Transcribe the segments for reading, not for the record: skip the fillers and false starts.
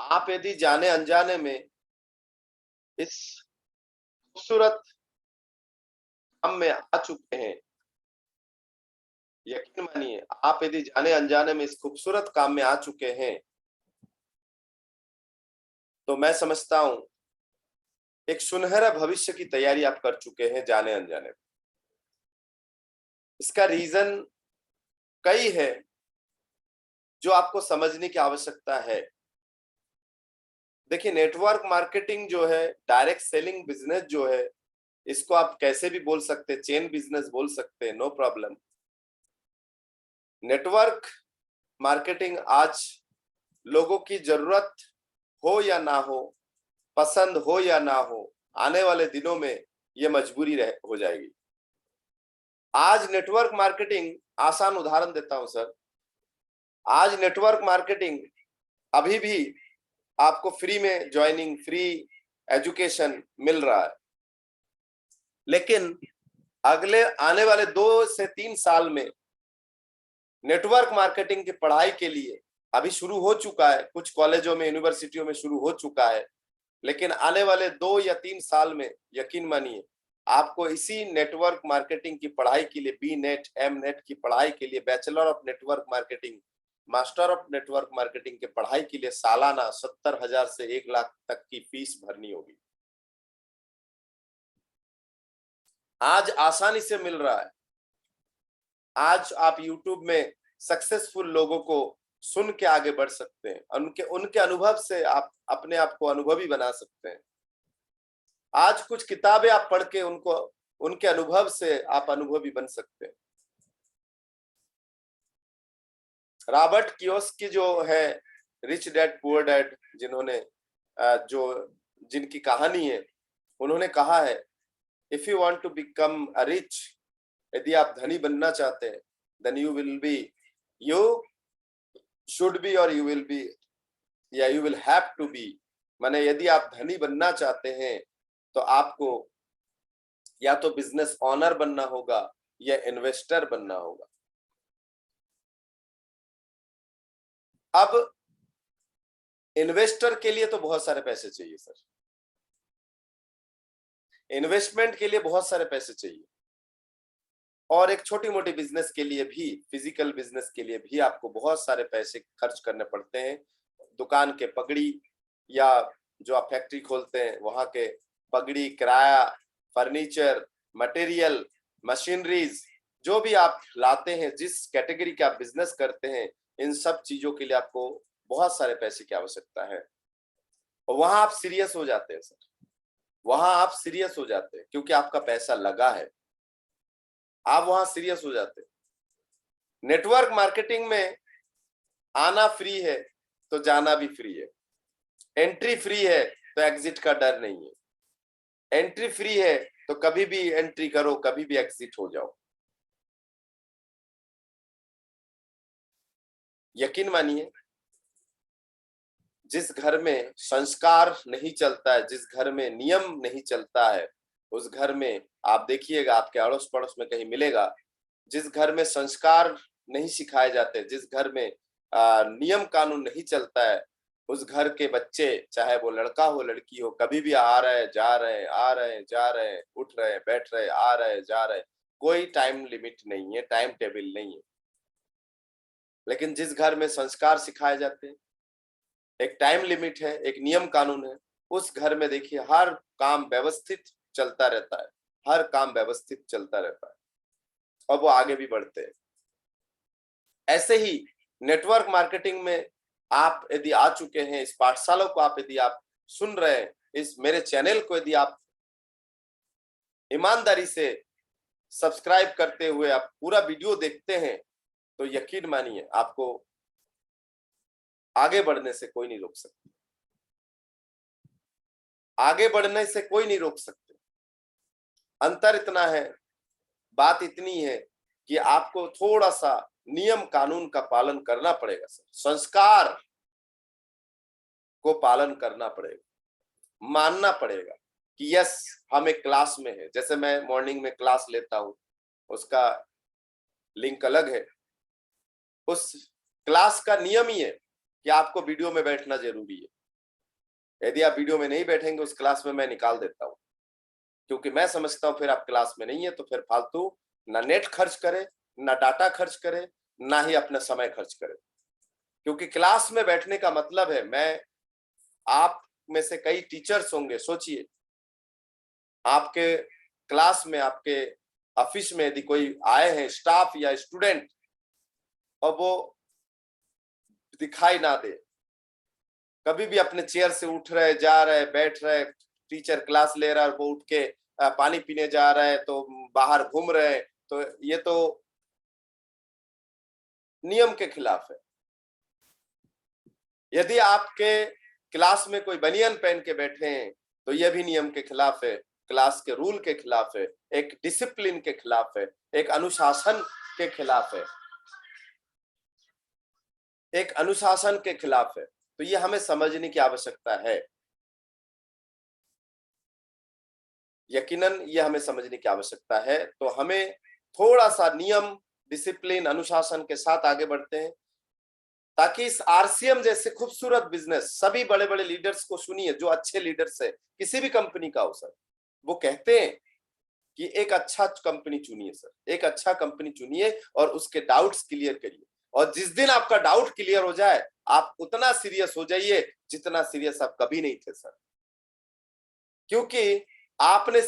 आप यदि जाने अनजाने में इस खूबसूरत काम में आ चुके हैं, यकीन मानिए आप यदि जाने अनजाने में इस खूबसूरत काम में आ चुके हैं, तो मैं समझता हूं एक सुनहरा भविष्य की तैयारी आप कर चुके हैं जाने अनजाने में। इसका रीजन कई है जो आपको समझने की आवश्यकता है। देखिए, नेटवर्क मार्केटिंग जो है, डायरेक्ट सेलिंग बिजनेस जो है, इसको आप कैसे भी बोल सकते हैं, चेन बिजनेस बोल सकते हैं, नो प्रॉब्लम। नेटवर्क मार्केटिंग आज लोगों की जरूरत हो या ना हो, पसंद हो या ना हो, आने वाले दिनों में ये मजबूरी हो जाएगी। आज नेटवर्क मार्केटिंग, आसान उदाहरण देता हूं सर। आज नेटवर्क मार्केटिंग अभी भी आपको फ्री में ज्वाइनिंग, फ्री एजुकेशन मिल रहा है, लेकिन अगले आने वाले 2 से 3 साल में नेटवर्क मार्केटिंग की पढ़ाई के लिए अभी शुरू हो चुका है, कुछ कॉलेजों में, यूनिवर्सिटियों में शुरू हो चुका है, लेकिन आने वाले 2 या 3 साल में यकीन मानिए आपको इसी नेटवर्क मार्केटिंग की पढ़ाई के लिए, बी नेट, एम नेट की पढ़ाई के लिए, bachelor of network marketing, master of network marketing के पढ़ाई के लिए सालाना 70,000 से 1 लाख तक की फीस भरनी होगी। आज आसानी से मिल रहा है। आज आप YouTube में सक्सेसफुल लोगों को सुन के आगे बढ़ सकते हैं, उनके उनके अनुभव से आप अपने आप को अनुभवी बना सकते हैं। आज कुछ किताबें आप पढ़ के उनको, उनके अनुभव से आप अनुभवी बन सकते हैं। रॉबर्ट कियोसाकी जो है, रिच डैड पुअर डैड, जिन्होंने जिनकी कहानी है, उन्होंने कहा है, if you want to become a rich, यदि आप धनी बनना चाहते हैं, देन यू शुड बी और यू विल बी, या you will have to be, माने यदि आप धनी बनना चाहते हैं तो आपको या तो बिजनेस ऑनर बनना होगा या इन्वेस्टर बनना होगा। अब इन्वेस्टर के लिए तो बहुत सारे पैसे चाहिए सर, इन्वेस्टमेंट के लिए बहुत सारे पैसे चाहिए, और एक छोटी मोटी बिजनेस के लिए भी, फिजिकल बिजनेस के लिए भी आपको बहुत सारे पैसे खर्च करने पड़ते हैं। दुकान के पगड़ी, या जो आप फैक्ट्री खोलते हैं वहां के पगड़ी, किराया, फर्नीचर, मटेरियल, मशीनरीज, जो भी आप लाते हैं, जिस कैटेगरी का आप बिजनेस करते हैं, इन सब चीजों के लिए आपको बहुत सारे पैसे की आवश्यकता है। और वहां आप सीरियस हो जाते हैं सर, वहां आप सीरियस हो जाते हैं क्योंकि आपका पैसा लगा है, आप वहां सीरियस हो जाते हैं। नेटवर्क मार्केटिंग में आना फ्री है तो जाना भी फ्री है, एंट्री फ्री है तो एग्जिट का डर नहीं है। एंट्री फ्री है तो कभी भी एंट्री करो, कभी भी एग्जिट हो जाओ। यकीन मानिए, जिस घर में संस्कार नहीं चलता है, जिस घर में नियम नहीं चलता है, उस घर में आप देखिएगा, आपके अड़ोस पड़ोस में कहीं मिलेगा। जिस घर में संस्कार नहीं सिखाए जाते, जिस घर में नियम कानून नहीं चलता है, उस घर के बच्चे, चाहे वो लड़का हो लड़की हो, कभी भी आ रहे जा रहे, आ रहे जा रहे, उठ रहे बैठ रहे, आ रहे जा रहे, कोई टाइम लिमिट नहीं है, टाइम टेबल नहीं है। लेकिन जिस घर में संस्कार सिखाए जाते हैं, एक टाइम लिमिट है, एक नियम कानून है, उस घर में देखिए हर काम व्यवस्थित चलता रहता है, हर काम व्यवस्थित चलता रहता है, और वो आगे भी बढ़ते हैं। ऐसे ही नेटवर्क मार्केटिंग में आप यदि आ चुके हैं, इस पाठशाला को आप यदि आप सुन रहे हैं, इस मेरे चैनल को यदि आप ईमानदारी से सब्सक्राइब करते हुए आप पूरा वीडियो देखते हैं, तो यकीन मानिए आपको आगे बढ़ने से कोई नहीं रोक सकता, आगे बढ़ने से कोई नहीं रोक सकते। अंतर इतना है, बात इतनी है कि आपको थोड़ा सा नियम कानून का पालन करना पड़ेगा सर, संस्कार को पालन करना पड़ेगा, मानना पड़ेगा कि यस, हम एक क्लास में है। जैसे मैं मॉर्निंग में क्लास लेता हूं, उसका लिंक अलग है, उस क्लास का नियम ही है कि आपको वीडियो में बैठना जरूरी है, यदि आप वीडियो में नहीं बैठेंगे उस क्लास में मैं निकाल देता हूँ, क्योंकि मैं समझता हूँ फिर आप क्लास में नहीं है तो फिर फालतू ना नेट खर्च करे, ना डाटा खर्च करे, ना ही अपना समय खर्च करे। क्योंकि क्लास में बैठने का मतलब है, मैं आप में से कई टीचर्स होंगे, सोचिए आपके क्लास में, आपके ऑफिस में यदि कोई आए हैं स्टाफ या स्टूडेंट और वो दिखाई ना दे, कभी भी अपने चेयर से उठ रहे, जा रहे, बैठ रहे, टीचर क्लास ले रहा है और वो उठ के पानी पीने जा रहा है, तो बाहर घूम रहे हैं, तो ये तो नियम के खिलाफ है। यदि आपके क्लास में कोई बनियान पहन के बैठे हैं तो यह भी नियम के खिलाफ है, क्लास के रूल के खिलाफ है, एक डिसिप्लिन के खिलाफ है, एक अनुशासन के खिलाफ है, एक अनुशासन के खिलाफ है। तो ये हमें समझने की आवश्यकता है, यकीनन ये हमें समझने की आवश्यकता है। तो हमें थोड़ा सा नियम, डिसिप्लिन, अनुशासन के साथ आगे बढ़ते हैं, ताकि इस आरसीएम जैसे खूबसूरत बिजनेस, सभी बड़े बड़े लीडर्स को सुनिए, जो अच्छे लीडर्स है किसी भी कंपनी का हो सर, वो कहते हैं कि एक अच्छा कंपनी चुनिए सर, एक अच्छा कंपनी चुनिए और उसके डाउट्स क्लियर करिए, और जिस दिन आपका डाउट क्लियर हो जाए आप उतना सीरियस हो जाइए जितना सीरियस आप कभी नहीं थे सर। क्योंकि आपने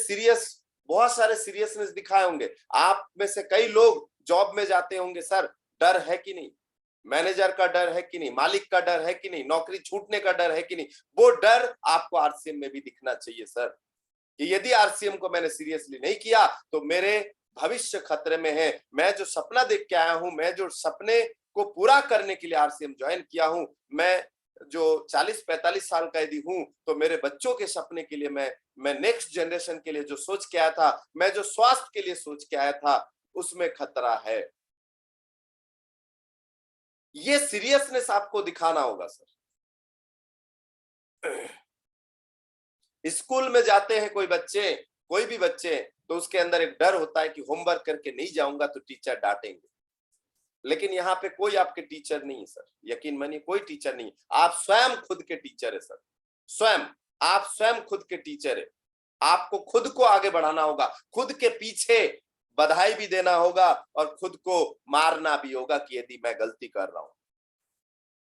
बहुत सारे सीरियसनेस दिखाए होंगे। आप में से कई लोग जॉब में जाते होंगे सर, डर है कि नहीं, मैनेजर का डर है कि नहीं, मालिक का डर है कि नहीं, नौकरी छूटने का डर है कि नहीं, वो डर आपको आरसीएम में भी दिखना चाहिए सर, कि यदि आरसीएम को मैंने सीरियसली नहीं किया तो मेरे भविष्य खतरे में है। मैं जो सपना देख के आया हूं, मैं जो सपने को पूरा करने के लिए आरसीएम ज्वाइन किया हूं, मैं जो 40-45 साल का यदि हूं तो मेरे बच्चों के सपने के लिए, मैं नेक्स्ट जनरेशन के लिए जो सोच के आया था, मैं जो स्वास्थ्य के लिए सोच के आया था, उसमें खतरा है। ये सीरियसनेस आपको दिखाना होगा सर। स्कूल में जाते हैं कोई भी बच्चे, तो उसके अंदर एक डर होता है कि होमवर्क करके नहीं जाऊंगा तो टीचर डांटेंगे। लेकिन यहाँ पे कोई आपके टीचर नहीं है सर, यकीन मानिए कोई टीचर नहीं, आप स्वयं खुद के टीचर है सर। आप स्वयं खुद के टीचर है। आपको खुद को आगे बढ़ाना होगा, खुद के पीछे बधाई भी देना होगा और खुद को मारना भी होगा कि यदि मैं गलती कर रहा हूं।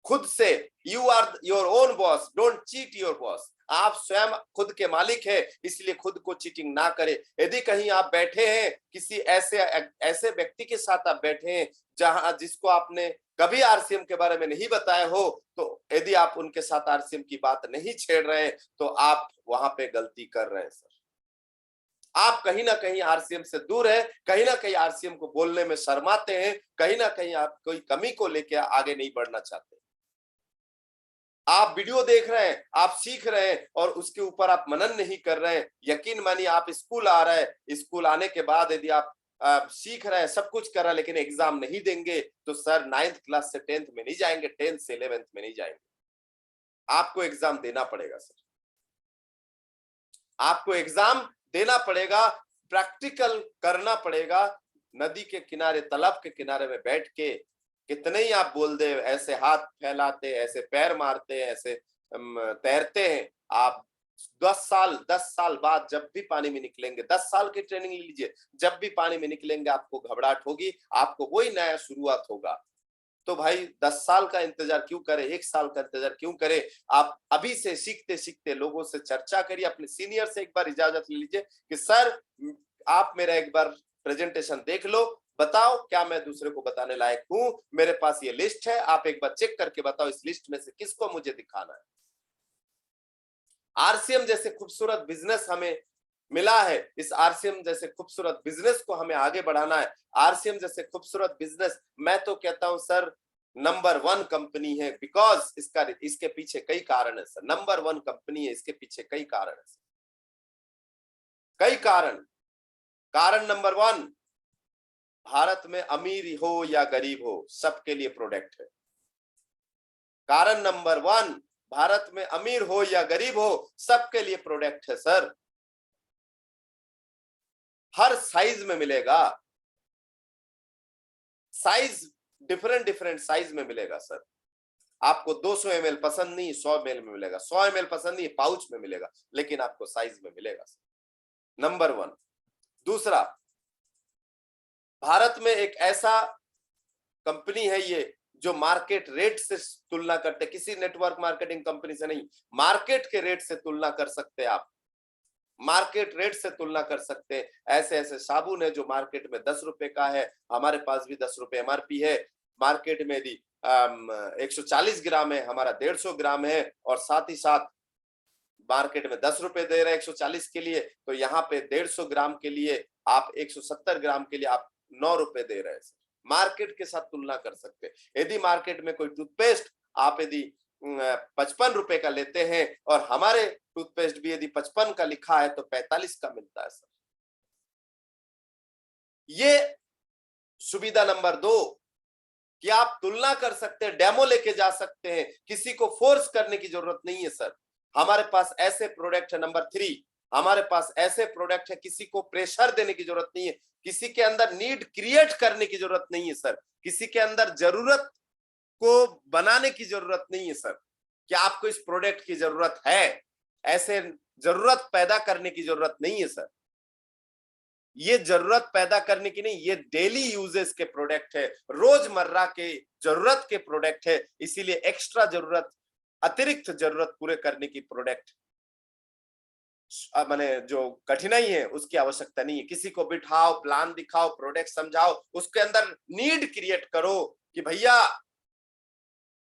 खुद से, you are your own boss, don't cheat your boss. आप स्वयं खुद के मालिक है, इसलिए खुद को चीटिंग ना करें। यदि कहीं आप बैठे हैं, किसी ऐसे व्यक्ति के साथ आप बैठे हैं जिसको आपने कभी आरसीएम के बारे में नहीं बताया हो, तो यदि आप उनके साथ आरसीएम की बात नहीं छेड़ रहे हैं तो आप वहां पे गलती कर रहे हैं सर। आप कहीं ना कहीं आरसीएम से दूर है, कहीं ना कहीं आरसीएम को बोलने में शर्माते हैं, कहीं ना कहीं आप कोई कमी को लेकर आगे नहीं बढ़ना चाहते। आप वीडियो देख रहे हैं, आप सीख रहे हैं और उसके ऊपर आप मनन नहीं कर रहे हैं। यकीन मानिए, आप स्कूल आ रहे हैं, स्कूल आने के बाद यदि आप सीख रहे हैं, सब कुछ कर रहे हैं, लेकिन एग्जाम नहीं देंगे तो सर 9th क्लास से 10th में नहीं जाएंगे, 10th से 11th में नहीं जाएंगे। आपको एग्जाम देना पड़ेगा सर, आपको एग्जाम देना पड़ेगा, प्रैक्टिकल करना पड़ेगा। नदी के किनारे, तालाब के किनारे में बैठ के कितने ही आप बोल दे, ऐसे हाथ फैलाते, ऐसे पैर मारते, ऐसे तैरते हैं आप। 10 साल बाद जब भी पानी में निकलेंगे, 10 साल की ट्रेनिंग लीजिए, जब भी पानी में निकलेंगे आपको घबराहट होगी, आपको वही नया शुरुआत होगा। तो भाई 10 साल का इंतजार क्यों करें, 1 साल का इंतजार क्यों करें। आप अभी से सीखते सीखते लोगों से चर्चा करिए, अपने सीनियर से एक बार इजाजत ले लीजिए कि सर आप मेरा एक बार प्रेजेंटेशन देख लो, बताओ क्या मैं दूसरे को बताने लायक हूं, मेरे पास ये लिस्ट है, आप एक बार चेक करके बताओ इस लिस्ट में से किसको मुझे दिखाना है। आरसीएम जैसे खूबसूरत बिजनेस हमें मिला है, इस आरसीएम जैसे खूबसूरत बिजनेस को हमें आगे बढ़ाना है। आरसीएम जैसे खूबसूरत बिजनेस, मैं तो कहता हूं सर नंबर 1 कंपनी है, बिकॉज इसके पीछे कई कारण है सर। नंबर 1 कंपनी है, इसके पीछे कई कारण है, कई कारण नंबर 1, भारत में अमीर हो या गरीब हो सबके लिए प्रोडक्ट है। कारण नंबर 1, भारत में अमीर हो या गरीब हो सबके लिए प्रोडक्ट है सर। हर साइज में मिलेगा, साइज डिफरेंट साइज में मिलेगा सर। आपको 200 ml पसंद नहीं, 100 ml में मिलेगा, 100 ml पसंद नहीं, पाउच में मिलेगा, लेकिन आपको साइज में मिलेगा। नंबर 1। दूसरा, भारत में एक ऐसा कंपनी है ये जो मार्केट रेट से तुलना करते, किसी नेटवर्क मार्केटिंग कंपनी से नहीं, मार्केट के रेट से तुलना कर सकते हैं आप, मार्केट रेट से तुलना कर सकते हैं। ऐसे ऐसे साबुन है जो मार्केट में 10 रुपए का है, हमारे पास भी 10 रुपए एमआरपी है। मार्केट में यदि 140 ग्राम है, हमारा 150 ग्राम है, और साथ ही साथ मार्केट में 10 रुपए दे रहे हैं 140 के लिए, तो यहाँ पे 150 ग्राम के लिए आप 170 ग्राम के लिए आप 9 रुपए दे रहे हैं। मार्केट के साथ तुलना कर सकते हैं। यदि मार्केट में कोई टूथपेस्ट आप यदि 55 रुपए का लेते हैं और हमारे टूथपेस्ट भी यदि 55 का लिखा है तो 45 का मिलता है सर। ये सुविधा नंबर 2 कि आप तुलना कर सकते हैं, डेमो लेके जा सकते हैं, किसी को फोर्स करने की जरूरत नहीं है सर। हमारे पास ऐसे प्रोडक्ट है। नंबर 3, हमारे पास ऐसे प्रोडक्ट है, किसी को प्रेशर देने की जरूरत नहीं है, किसी के अंदर नीड क्रिएट करने की जरूरत नहीं है सर, किसी के अंदर जरूरत को बनाने की जरूरत नहीं है सर कि आपको इस प्रोडक्ट की जरूरत है, ऐसे जरूरत पैदा करने की जरूरत नहीं है सर। ये जरूरत पैदा करने की नहीं, ये डेली यूजेस के प्रोडक्ट है, रोजमर्रा के जरूरत के प्रोडक्ट है, इसीलिए एक्स्ट्रा जरूरत, अतिरिक्त जरूरत पूरे करने की प्रोडक्ट माने जो कठिनाई है उसकी आवश्यकता नहीं है। किसी को बिठाओ, प्लान दिखाओ, प्रोडक्ट समझाओ, उसके अंदर नीड क्रिएट करो कि भैया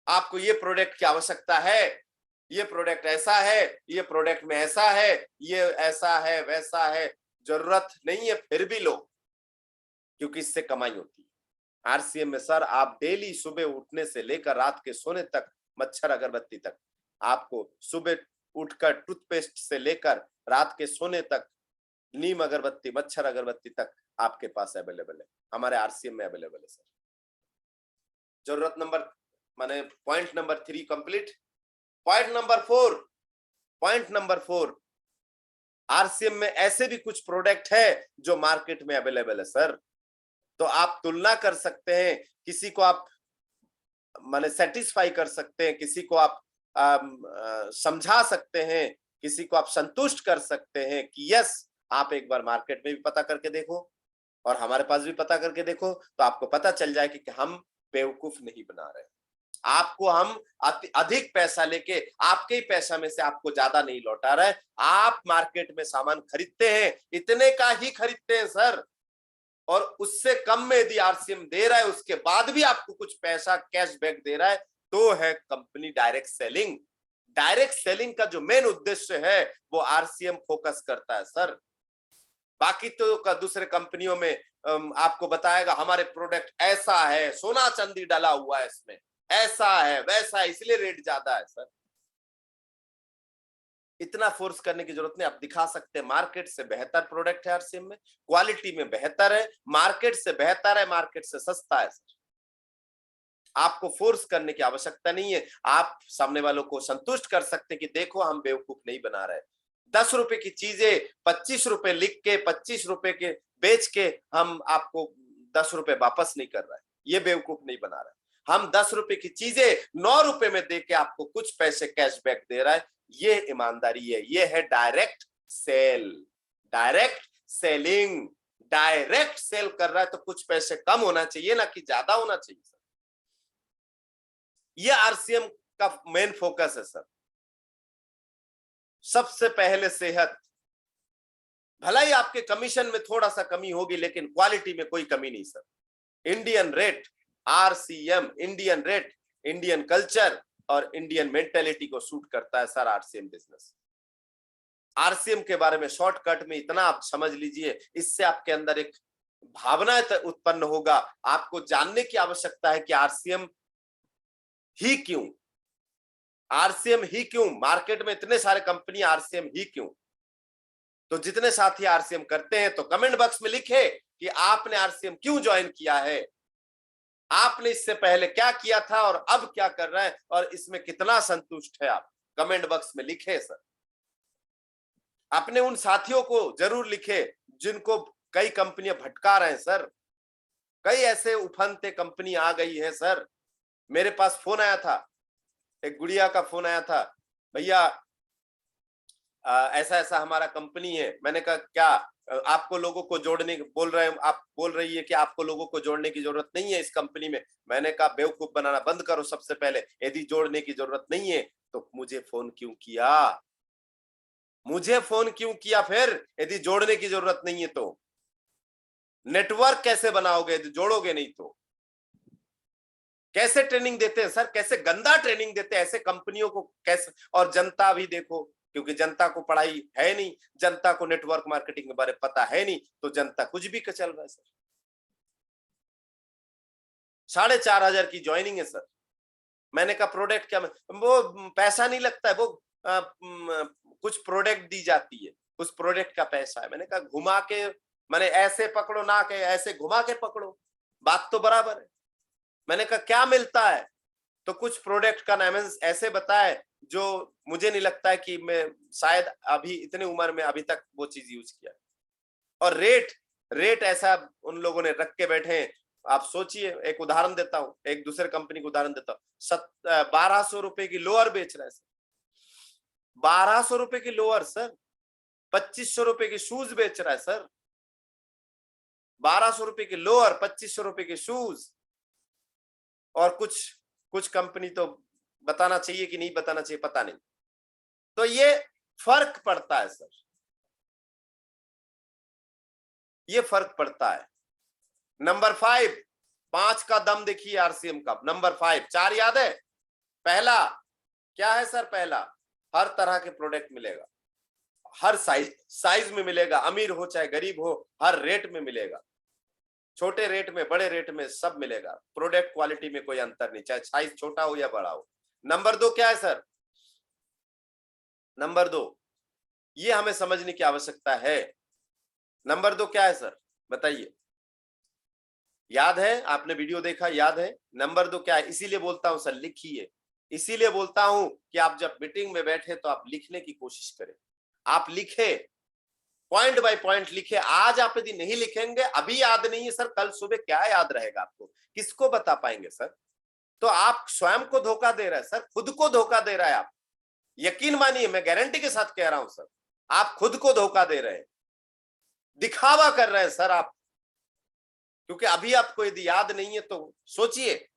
आपको ये प्रोडक्ट की आवश्यकता है, ये प्रोडक्ट ऐसा है, ये प्रोडक्ट में ऐसा है, ये ऐसा है, वैसा है, जरूरत नहीं है फिर भी लो, क्योंकि इससे कमाई होती है। आरसीएम में सर आप डेली सुबह उठने से लेकर रात के सोने तक, मच्छर अगरबत्ती तक, आपको सुबह उठकर टूथपेस्ट से लेकर रात के सोने तक नीम अगरबत्ती, मच्छर अगरबत्ती तक आपके पास अवेलेबल है, हमारे आरसीएम में अवेलेबल है सर। जरूरत नंबर माने point number 3 complete. Point number 4, RCM में ऐसे भी कुछ प्रोडक्ट है जो मार्केट में अवेलेबल है सर, तो आप तुलना कर सकते हैं, किसी को आप माने सेटिस्फाई कर सकते हैं, किसी को आप समझा सकते हैं, किसी को आप संतुष्ट कर सकते हैं कि यस आप एक बार मार्केट में भी पता करके देखो और हमारे पास भी पता करके देखो, तो आपको पता चल जाएगा कि हम बेवकूफ नहीं बना रहे, आपको हम अधिक पैसा लेके आपके ही पैसा में से आपको ज्यादा नहीं लौटा रहे। आप मार्केट में सामान खरीदते हैं, इतने का ही खरीदते हैं सर, और उससे कम में यदि आरसीएम दे रहा है, उसके बाद भी आपको कुछ पैसा कैशबैक दे रहा है, तो है company direct selling. Direct selling का जो मेन उद्देश्य है वो आरसीएम फोकस करता है सर। बाकी तो का दूसरे कंपनियों में आपको बताएगा हमारे प्रोडक्ट ऐसा है, सोना चांदी डाला हुआ है इसमें, ऐसा है वैसा है, इसलिए रेट ज्यादा है सर। इतना फोर्स करने की जरूरत नहीं, आप दिखा सकते हैं मार्केट से बेहतर प्रोडक्ट है आरसीएम में, क्वालिटी में बेहतर है, मार्केट से बेहतर है, मार्केट से सस्ता है सर। आपको फोर्स करने की आवश्यकता नहीं है, आप सामने वालों को संतुष्ट कर सकते हैं कि देखो हम बेवकूफ नहीं बना रहे। 10 रुपए की चीजें 25 रुपए लिख के 25 रुपए के बेच के हम आपको 10 रुपए वापस नहीं कर रहे, ये बेवकूफ नहीं बना रहे। हम 10 रुपए की चीजें 9 रुपए में दे के आपको कुछ पैसे कैशबैक दे रहा है, ये ईमानदारी है, ये है direct sale, direct selling. Direct sale कर रहा है तो कुछ पैसे कम होना चाहिए ना कि ज्यादा होना चाहिए सर। ये आरसीएम का मेन फोकस है सर। सबसे पहले सेहत, भला ही आपके कमीशन में थोड़ा सा कमी होगी लेकिन क्वालिटी में कोई कमी नहीं sir. Indian rate, RCM Indian rate, Indian culture और इंडियन मेंटेलिटी को सूट करता है सर आरसीएम बिजनेस। आरसीएम के बारे में शॉर्टकट में इतना आप समझ लीजिए, इससे आपके अंदर एक भावना उत्पन्न होगा, आपको जानने की आवश्यकता है कि आरसीएम ही क्यों, आरसीएम ही क्यों, मार्केट में इतने सारे कंपनी, आरसीएम ही क्यों। तो जितने साथी आरसीएम करते हैं तो कमेंट बॉक्स में लिखे कि आपने आरसीएम क्यों ज्वाइन किया है, आपने इससे पहले क्या किया था और अब क्या कर रहे हैं और इसमें कितना संतुष्ट है आप, कमेंट बॉक्स में लिखे सर। अपने उन साथियों को जरूर लिखे जिनको कई कंपनियां भटका रहे हैं सर, कई ऐसे उफनते कंपनी आ गई है सर। मेरे पास फोन आया था एक गुड़िया का फोन आया था, भैया ऐसा ऐसा हमारा कंपनी है। मैंने कहा क्या? आपको लोगों को जोड़ने बोल रहे हैं, आप बोल रही है कि आपको लोगों को जोड़ने की जरूरत नहीं है इस कंपनी में। मैंने कहा बेवकूफ बनाना बंद करो सबसे पहले, यदि जोड़ने की जरूरत नहीं है तो मुझे फोन क्यों किया? मुझे फोन क्यों किया फिर, यदि जोड़ने की जरूरत नहीं है तो? नेटवर्क कैसे बनाओगे यदि जोड़ोगे नहीं तो? कैसे ट्रेनिंग देते हैं सर, कैसे गंदा ट्रेनिंग देते हैं ऐसे कंपनियों को कैसे। और जनता भी देखो, क्योंकि जनता को पढ़ाई है नहीं, जनता को नेटवर्क मार्केटिंग के बारे में पता है नहीं, तो जनता कुछ भी चल रहा है सर। 4,500 की ज्वाइनिंग है सर। मैंने कहा प्रोडक्ट क्या? वो पैसा नहीं लगता है, वो कुछ प्रोडक्ट दी जाती है, उस प्रोडक्ट का पैसा है। मैंने कहा घुमा के, मैंने ऐसे पकड़ो ना के ऐसे घुमा के पकड़ो, बात तो बराबर है। मैंने कहा क्या मिलता है? तो कुछ प्रोडक्ट का नाम ऐसे बताए जो मुझे नहीं लगता है कि मैं शायद अभी इतने उम्र में अभी तक वो चीज यूज किया। और रेट रेट ऐसा उन लोगों ने रख के बैठे हैं। आप सोचिए, एक उदाहरण देता हूं, एक दूसरे कंपनी का उदाहरण देता हूं। 1,200 रुपए की लोअर बेच रहा है सर, 1,200 रुपए की लोअर सर। 2,500 रुपए की शूज बेच रहा है सर। 1,200 रुपए की लोअर, 2,500 रुपए के शूज। और कुछ कुछ कंपनी तो बताना चाहिए कि नहीं बताना चाहिए पता नहीं। तो ये फर्क पड़ता है सर, ये फर्क पड़ता है। नंबर 5, 5 का दम देखिए आरसीएम का। नंबर 5, 4 याद है? पहला क्या है सर? पहला, हर तरह के प्रोडक्ट मिलेगा, हर साइज में मिलेगा, अमीर हो चाहे गरीब हो, हर रेट में मिलेगा, छोटे रेट में बड़े रेट में सब मिलेगा। प्रोडक्ट क्वालिटी में कोई अंतर नहीं, चाहे साइज छोटा हो या बड़ा हो। नंबर 2 क्या है सर? नंबर 2, ये हमें समझने की आवश्यकता है। नंबर 2 क्या है सर, बताइए? याद है? आपने वीडियो देखा, याद है? नंबर 2 क्या है? इसीलिए बोलता हूं सर लिखिए, इसीलिए बोलता हूं कि आप जब मीटिंग में बैठे तो आप लिखने की कोशिश करें। आप लिखे, पॉइंट बाय पॉइंट लिखे। आज आप यदि नहीं लिखेंगे, अभी याद नहीं है सर, कल सुबह क्या याद रहेगा आपको? किसको बता पाएंगे सर? तो आप स्वयं को धोखा दे रहे हैं सर, खुद को धोखा दे रहे हैं आप। यकीन मानिए, मैं गारंटी के साथ कह रहा हूं सर, आप खुद को धोखा दे रहे हैं, दिखावा कर रहे हैं सर आप। क्योंकि अभी आपको यदि याद नहीं है तो सोचिए,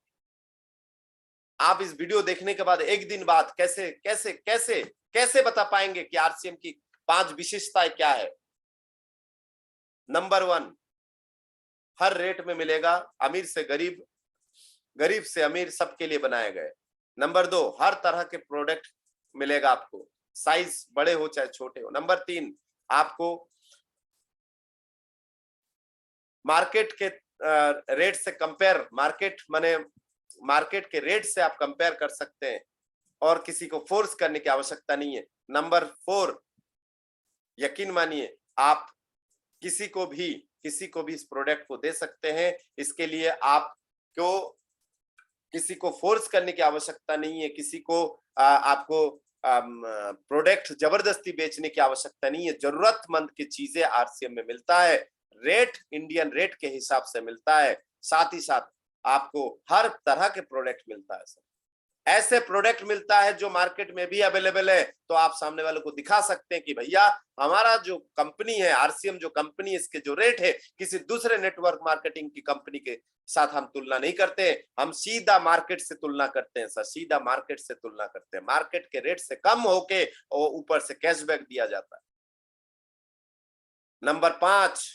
आप इस वीडियो देखने के बाद एक दिन बाद कैसे कैसे कैसे कैसे बता पाएंगे कि आरसीएम की 5 विशेषताएं क्या है? नंबर 1, हर रेट में मिलेगा, अमीर से गरीब, गरीब से अमीर, सबके लिए बनाए गए। नंबर 2, हर तरह के प्रोडक्ट मिलेगा आपको, साइज बड़े हो चाहे छोटे हो। नंबर 3, आपको मार्केट के रेट से कंपेयर, मार्केट माने मार्केट के रेट से आप कंपेयर कर सकते हैं और किसी को फोर्स करने की आवश्यकता नहीं है। नंबर 4, यकीन मानिए, आप किसी को भी इस प्रोडक्ट को दे सकते हैं। इसके लिए आपको किसी को फोर्स करने की आवश्यकता नहीं है, किसी को आपको प्रोडक्ट जबरदस्ती बेचने की आवश्यकता नहीं है। जरूरतमंद की चीजें आरसीएम में मिलता है, रेट इंडियन रेट के हिसाब से मिलता है। साथ ही साथ आपको हर तरह के प्रोडक्ट मिलता है सर, ऐसे प्रोडक्ट मिलता है जो मार्केट में भी अवेलेबल है। तो आप सामने वाले को दिखा सकते हैं कि भैया हमारा जो कंपनी है आरसीएम, जो कंपनी, इसके जो रेट है किसी दूसरे नेटवर्क मार्केटिंग की कंपनी के साथ हम तुलना नहीं करते, हम सीधा मार्केट से तुलना करते हैं सर, सीधा मार्केट से तुलना करते हैं। मार्केट के रेट से कम होके और ऊपर से कैशबैक दिया जाता है। नंबर 5,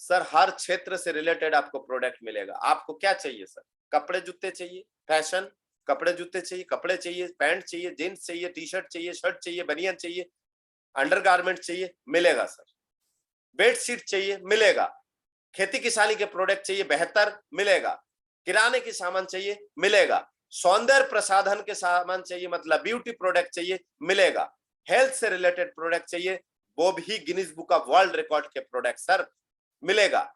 सर हर क्षेत्र से रिलेटेड आपको प्रोडक्ट मिलेगा। आपको क्या चाहिए सर? कपड़े जूते चाहिए, फैशन, कपड़े जूते चाहिए, कपड़े चाहिए, पैंट चाहिए, जींस चाहिए, टी शर्ट चाहिए, शर्ट चाहिए, बनियान चाहिए, अंडरगारमेंट चाहिए, मिलेगा सर। बेडशीट चाहिए, मिलेगा। खेती किसानी के प्रोडक्ट चाहिए, बेहतर, मिलेगा। किराने की सामान चाहिए, मिलेगा। सौंदर्य प्रसाधन के सामान चाहिए, मतलब ब्यूटी प्रोडक्ट चाहिए, मिलेगा। हेल्थ से रिलेटेड प्रोडक्ट चाहिए, वो भी Guinness book of world record के प्रोडक्ट सर, मिलेगा।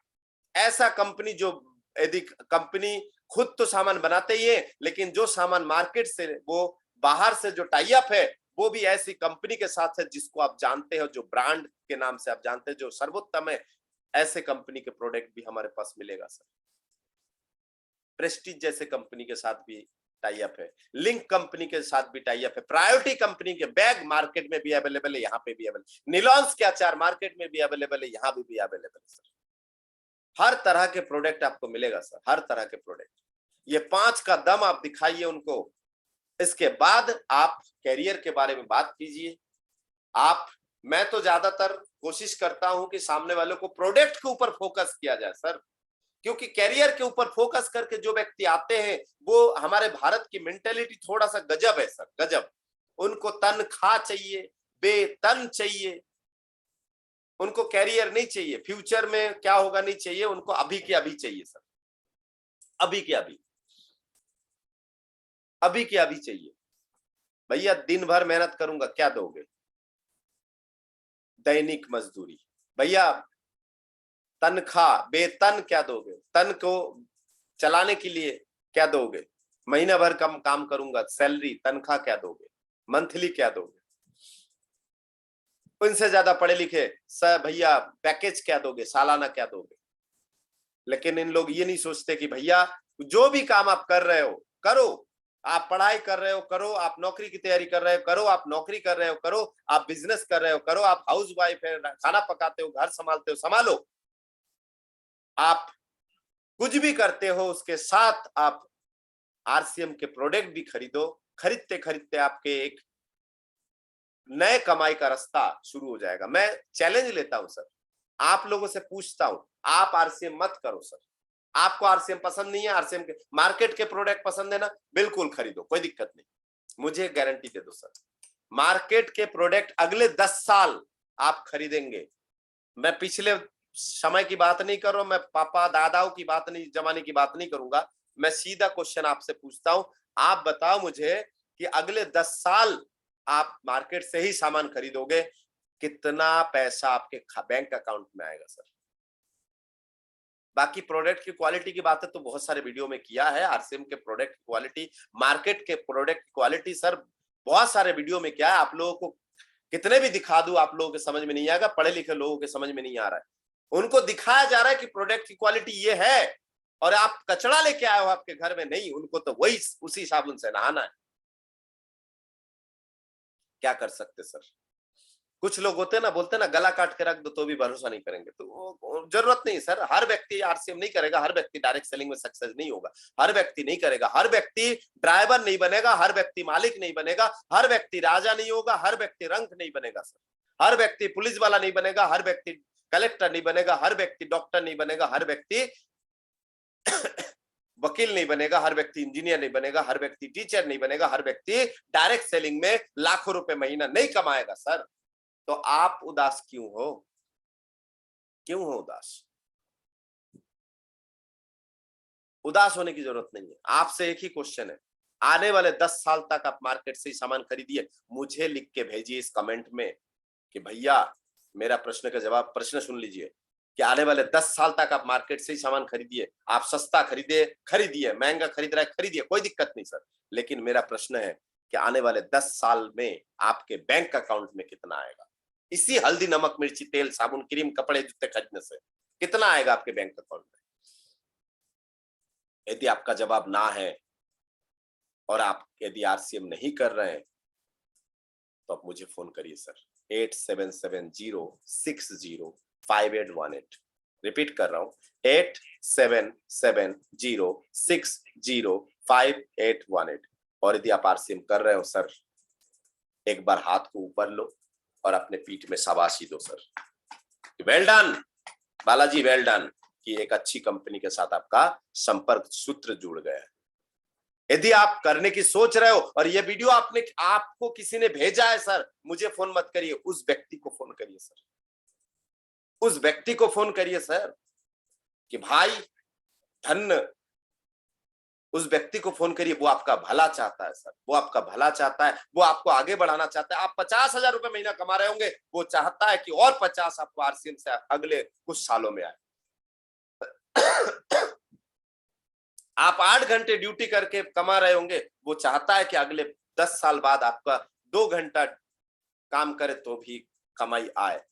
ऐसा कंपनी जो, यदि कंपनी खुद तो सामान बनाते ही है, लेकिन जो सामान मार्केट से, वो बाहर से जो टाई अप है, वो भी ऐसी कंपनी के साथ है जिसको आप जानते हो, जो ब्रांड के नाम से आप जानते हैं, जो सर्वोत्तम है, ऐसे कंपनी के प्रोडक्ट भी हमारे पास मिलेगा सर। प्रेस्टीज जैसे कंपनी के साथ भी टाई अप है, लिंक कंपनी के साथ भी टाई अप है, प्रायोरिटी कंपनी के बैग मार्केट में भी अवेलेबल है, यहाँ पे भी अवेलेबल, निलॉन्स के अचार मार्केट में भी अवेलेबल है, यहाँ भी अवेलेबल है सर। हर तरह के प्रोडक्ट आपको मिलेगा सर, हर तरह के प्रोडक्ट। ये 5 का दम आप दिखाइए उनको, इसके बाद आप कैरियर के बारे में बात कीजिए। मैं तो ज्यादातर कोशिश करता हूं कि सामने वालों को प्रोडक्ट के ऊपर फोकस किया जाए सर, क्योंकि कैरियर के ऊपर फोकस करके जो व्यक्ति आते हैं वो, हमारे भारत की मेंटेलिटी थोड़ा सा गजब है सर, गजब। उनको तनख्वाह चाहिए, वेतन चाहिए, उनको कैरियर नहीं चाहिए, फ्यूचर में क्या होगा नहीं चाहिए, उनको अभी के अभी चाहिए सर, अभी के अभी, अभी के अभी चाहिए। भैया दिन भर मेहनत करूंगा, क्या दोगे? दैनिक मजदूरी, भैया तनख्वाह वेतन क्या दोगे? तन को चलाने के लिए क्या दोगे? महीना भर कम काम करूंगा, सैलरी तनख्वाह क्या दोगे? मंथली क्या दोगे? उनसे ज्यादा पढ़े लिखे सर, भैया पैकेज क्या दोगे, सालाना क्या दोगे? लेकिन इन लोग ये नहीं सोचते कि भैया जो भी काम आप कर रहे हो करो, आप पढ़ाई कर रहे हो करो, आप नौकरी की तैयारी कर रहे हो करो, आप नौकरी कर रहे हो करो, आप बिजनेस कर रहे हो करो, आप हाउस वाइफ है, खाना पकाते हो, घर संभालते हो संभालो, आप कुछ भी करते हो उसके साथ आप आरसीएम के प्रोडक्ट भी खरीदो। खरीदते खरीदते आपके एक नए कमाई का रास्ता शुरू हो जाएगा। मैं चैलेंज लेता हूं सर, आप लोगों से पूछता हूं, आप आरसीएम मत करो सर। आपको आरसीएम पसंद नहीं है, आरसीएम के मार्केट के प्रोडक्ट पसंद है ना, बिल्कुल खरीदो, कोई दिक्कत नहीं, मुझे गारंटी दे दो सर, मार्केट के प्रोडक्ट अगले 10 साल आप खरीदेंगे। मैं पिछले समय की बात नहीं कर रहा हूं, मैं पापा दादाओं की बात नहीं, जमाने की बात नहीं करूंगा। मैं सीधा क्वेश्चन आपसे पूछता हूं, आप बताओ मुझे कि अगले 10 साल आप मार्केट से ही सामान खरीदोगे, कितना पैसा आपके बैंक अकाउंट में आएगा सर? बाकी प्रोडक्ट की क्वालिटी की बातें तो बहुत सारे वीडियो में किया है, आरसीएम के प्रोडक्ट क्वालिटी, मार्केट के प्रोडक्ट क्वालिटी सर बहुत सारे वीडियो में किया है। आप लोगों को कितने भी दिखा दूं, आप लोगों के समझ में नहीं आएगा, पढ़े लिखे लोगों के समझ में नहीं आ रहा है। उनको दिखाया जा रहा है कि प्रोडक्ट की क्वालिटी ये है, और आप कचरा लेके आए हो आपके घर में, नहीं, उनको तो वही उसी साबुन से नहाना है। क्या कर सकते सर? कुछ लोग होते हैं ना, बोलते हैं ना गला काट के रख दो तो भी भरोसा नहीं करेंगे, तो वो जरूरत नहीं सर। हर व्यक्ति आरसीएम नहीं करेगा, हर व्यक्ति डायरेक्ट सेलिंग में सक्सेस नहीं होगा, हर व्यक्ति नहीं करेगा, हर व्यक्ति ड्राइवर नहीं बनेगा, हर व्यक्ति मालिक नहीं बनेगा, हर व्यक्ति राजा नहीं होगा, हर व्यक्ति रंक नहीं बनेगा सर, हर व्यक्ति पुलिस वाला नहीं बनेगा, हर व्यक्ति कलेक्टर नहीं बनेगा, हर व्यक्ति डॉक्टर नहीं बनेगा, हर व्यक्ति वकील नहीं बनेगा, हर व्यक्ति इंजीनियर नहीं बनेगा, हर व्यक्ति टीचर नहीं बनेगा, हर व्यक्ति डायरेक्ट सेलिंग में लाखों रुपए महीना नहीं कमाएगा सर। तो आप उदास क्यों हो? क्यों हो उदास? उदास होने की जरूरत नहीं है। आपसे एक ही क्वेश्चन है, आने वाले 10 साल तक आप मार्केट से ही सामान खरीदिए। मुझे लिख के भेजिए इस कमेंट में कि भैया मेरा प्रश्न का जवाब, प्रश्न सुन लीजिए कि आने वाले 10 साल तक आप मार्केट से ही सामान खरीदिए। आप सस्ता खरीदिए, महंगा खरीद रहा है खरीदिए, कोई दिक्कत नहीं सर, लेकिन मेरा प्रश्न है कि आने वाले 10 साल में आपके बैंक अकाउंट में कितना आएगा? इसी हल्दी नमक मिर्ची तेल साबुन क्रीम कपड़े जूते खरीदने से कितना आएगा आपके बैंक अकाउंट में? यदि आपका जवाब ना है और आप यदि आरसीएम नहीं कर रहे हैं तो आप मुझे फोन करिए सर, 8770605818। रिपीट कर रहा हूं, 8770605818। और यदि आप आरसीएम कर रहे हो सर, एक बार हाथ को ऊपर लो और अपने पीठ में शाबाशी दो sir, well done Balaji, well done, कि एक अच्छी कंपनी के साथ आपका संपर्क सूत्र जुड़ गया है। यदि आप करने की सोच रहे हो और ये वीडियो आपको किसी ने भेजा है सर, मुझे फोन मत करिए, उस व्यक्ति को फोन करिए सर, उस व्यक्ति को फोन करिए सर कि भाई धन्य, उस व्यक्ति को फोन करिए, वो आपका भला चाहता है सर, वो आपका भला चाहता है, वो आपको आगे बढ़ाना चाहता है। आप 50,000 रुपए महीना कमा रहे होंगे, वो चाहता है कि और 50 आपको आरसीएम से अगले कुछ सालों में आए। आप 8 घंटे ड्यूटी करके कमा रहे होंगे, वो चाहता है कि अगले 10 साल बाद आपका 2 घंटा काम करे तो भी कमाई आए।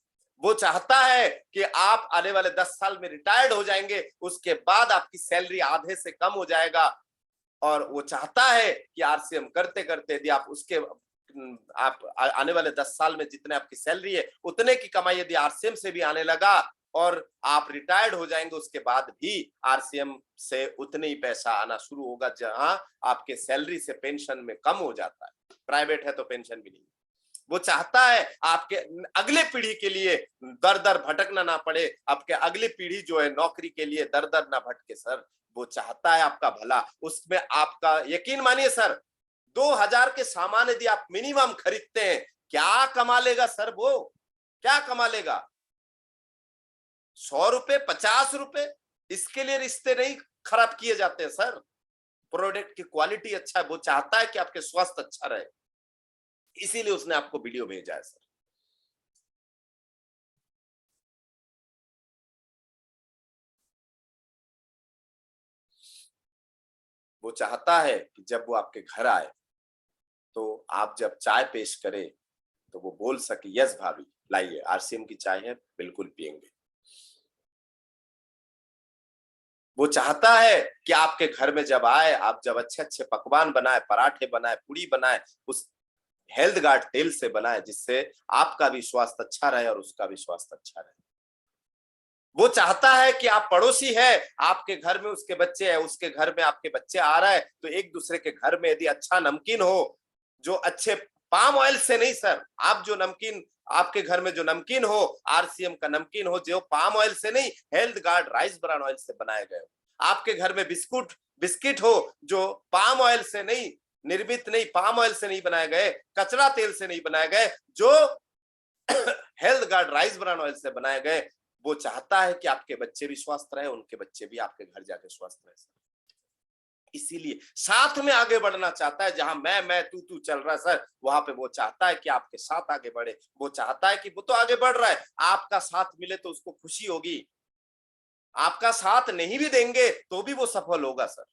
वो चाहता है कि आप आने वाले 10 साल में रिटायर्ड हो जाएंगे, उसके बाद आपकी सैलरी आधे से कम हो जाएगा, और वो चाहता है कि आरसीएम करते करते यदि आप उसके आप आने वाले 10 साल में जितने आपकी सैलरी है उतने की कमाई यदि आरसीएम से भी आने लगा और आप रिटायर्ड हो जाएंगे उसके बाद भी आरसीएम से उतने ही पैसा आना शुरू होगा जहां आपके सैलरी से पेंशन में कम हो जाता है। प्राइवेट है तो पेंशन भी नहीं। वो चाहता है आपके अगले पीढ़ी के लिए दर दर भटकना ना पड़े, आपके अगली पीढ़ी जो है नौकरी के लिए दर दर ना भटके सर। वो चाहता है आपका भला, उसमें आपका यकीन मानिए सर। 2000 के सामान यदि आप मिनिमम खरीदते हैं, क्या कमा लेगा सर? वो क्या कमा लेगा? 100 रुपए, 50 रुपए, इसके लिए रिश्ते नहीं खराब किए जाते हैं सर। प्रोडक्ट की क्वालिटी अच्छा है, वो चाहता है कि आपके स्वास्थ्य अच्छा रहे, इसीलिए उसने आपको वीडियो भेजा है सर। वो चाहता है कि जब वो आपके घर आए तो आप जब चाय पेश करें तो वो बोल सके, यस भाभी लाइए आरसीएम की चाय है, बिल्कुल पियेंगे। वो चाहता है कि आपके घर में जब आए, आप जब अच्छे अच्छे पकवान बनाए, पराठे बनाए, पूड़ी बनाए, उस हेल्थ गार्ड तेल से बनाए जिससे आपका भी स्वास्थ्य अच्छा रहे और उसका भी स्वास्थ्य अच्छा रहे। वो चाहता है कि आप पड़ोसी है, आपके घर में उसके बच्चे हैं, उसके घर में आपके बच्चे आ रहा है, तो एक दूसरे के घर में यदि अच्छा नमकीन हो, जो अच्छे पाम ऑयल से नहीं सर, आप जो नमकीन आपके घर में जो नमकीन हो, आरसीएम का नमकीन हो जो पाम ऑयल से नहीं, health guard rice bran oil से बनाए गए। आपके घर में बिस्किट हो जो पाम ऑयल से नहीं, निर्मित नहीं, पाम ऑयल से नहीं बनाए गए, कचरा तेल से नहीं बनाए गए, जो health guard rice bran oil से बनाए गए। वो चाहता है कि आपके बच्चे भी स्वस्थ रहे, उनके बच्चे भी आपके घर जाके स्वस्थ रहे। इसीलिए साथ में आगे बढ़ना चाहता है। जहां मैं तू चल रहा है सर, वहां पे वो चाहता है कि आपके साथ आगे बढ़े। वो चाहता है कि वो तो आगे बढ़ रहा है, आपका साथ मिले तो उसको खुशी होगी। आपका साथ नहीं भी देंगे तो भी वो सफल होगा सर,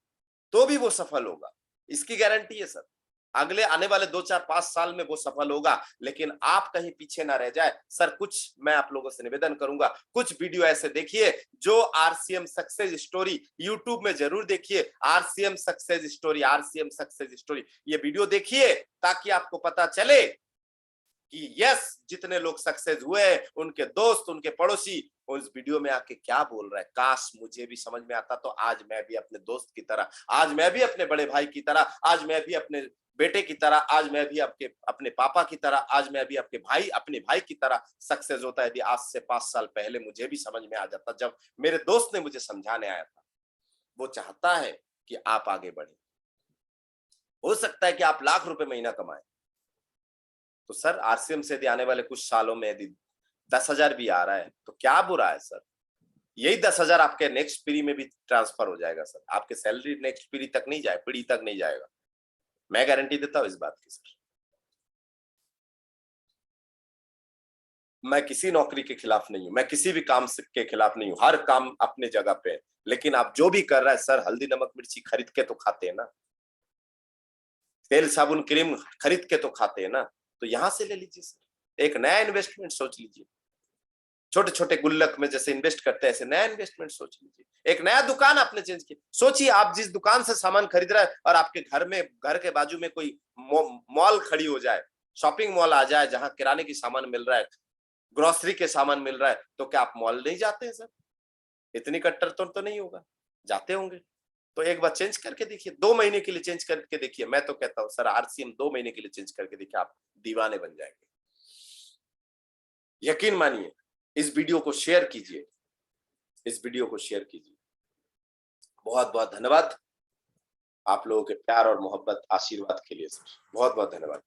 तो भी वो सफल होगा, इसकी गारंटी है सर। अगले आने वाले 2 4 5 साल में वो सफल होगा, लेकिन आप कहीं पीछे ना रह जाए सर। कुछ मैं आप लोगों से निवेदन करूंगा, कुछ वीडियो ऐसे देखिए जो आरसीएम सक्सेस स्टोरी, यूट्यूब में जरूर देखिए, RCM success story, RCM success story, ये वीडियो देखिए ताकि आपको पता चले कि यस जितने लोग सक्सेस हुए उनके दोस्त, उनके पड़ोसी उस वीडियो में आके क्या बोल रहे हैं। काश मुझे भी समझ में आता तो आज मैं भी अपने दोस्त की तरह, आज मैं भी अपने बड़े भाई की तरह, आज मैं भी अपने बेटे की तरह, आज मैं भी अपने पापा की तरह, आज मैं भी अपने भाई की तरह सक्सेस होता है। यदि आज से 5 साल पहले मुझे भी समझ में आ जाता, जब मेरे दोस्त ने मुझे समझाने आया था। वो चाहता है कि आप आगे बढ़े। हो सकता है कि आप लाख रुपए महीना कमाए, तो सर आरसीएम से यदि आने वाले कुछ सालों में यदि 10,000 भी आ रहा है तो क्या बुरा है सर। यही 10,000 आपके नेक्स्ट पीढ़ी में भी ट्रांसफर हो जाएगा सर। आपके सैलरी नेक्स्ट पीढ़ी तक नहीं जाए, पीढ़ी तक नहीं जाएगा, मैं गारंटी देता हूं इस बात की सर। मैं किसी नौकरी के खिलाफ नहीं हूं, मैं किसी भी काम के खिलाफ नहीं हूं, हर काम अपने जगह पे है। लेकिन आप जो भी कर रहा है सर, हल्दी नमक मिर्ची खरीद के तो खाते हैं ना, तेल साबुन क्रीम खरीद के तो खाते हैं ना, तो यहां से ले लीजिए सर। एक नया इन्वेस्टमेंट सोच लीजिए, छोटे छोटे गुल्लक में जैसे इन्वेस्ट करते हैं ऐसे नया इन्वेस्टमेंट सोच लीजिए। एक नया दुकान आपने चेंज किया, सोचिए आप जिस दुकान से सामान खरीद रहे हैं और आपके घर के बाजू में कोई मॉल खड़ी हो जाए, शॉपिंग मॉल आ जाए जहां किराने की सामान मिल रहा है, ग्रोसरी के सामान मिल रहा है, तो क्या आप मॉल नहीं जाते हैं सर? इतनी कट्टर तो नहीं होगा, जाते होंगे। तो एक बार चेंज करके देखिए, 2 महीने के लिए चेंज करके देखिए। मैं तो कहता हूं सर आरसीएम 2 महीने के लिए चेंज करके देखिए, आप दीवाने बन जाएंगे, यकीन मानिए। इस वीडियो को शेयर कीजिए, इस वीडियो को शेयर कीजिए। बहुत बहुत धन्यवाद आप लोगों के प्यार और मोहब्बत आशीर्वाद के लिए सर, बहुत बहुत धन्यवाद।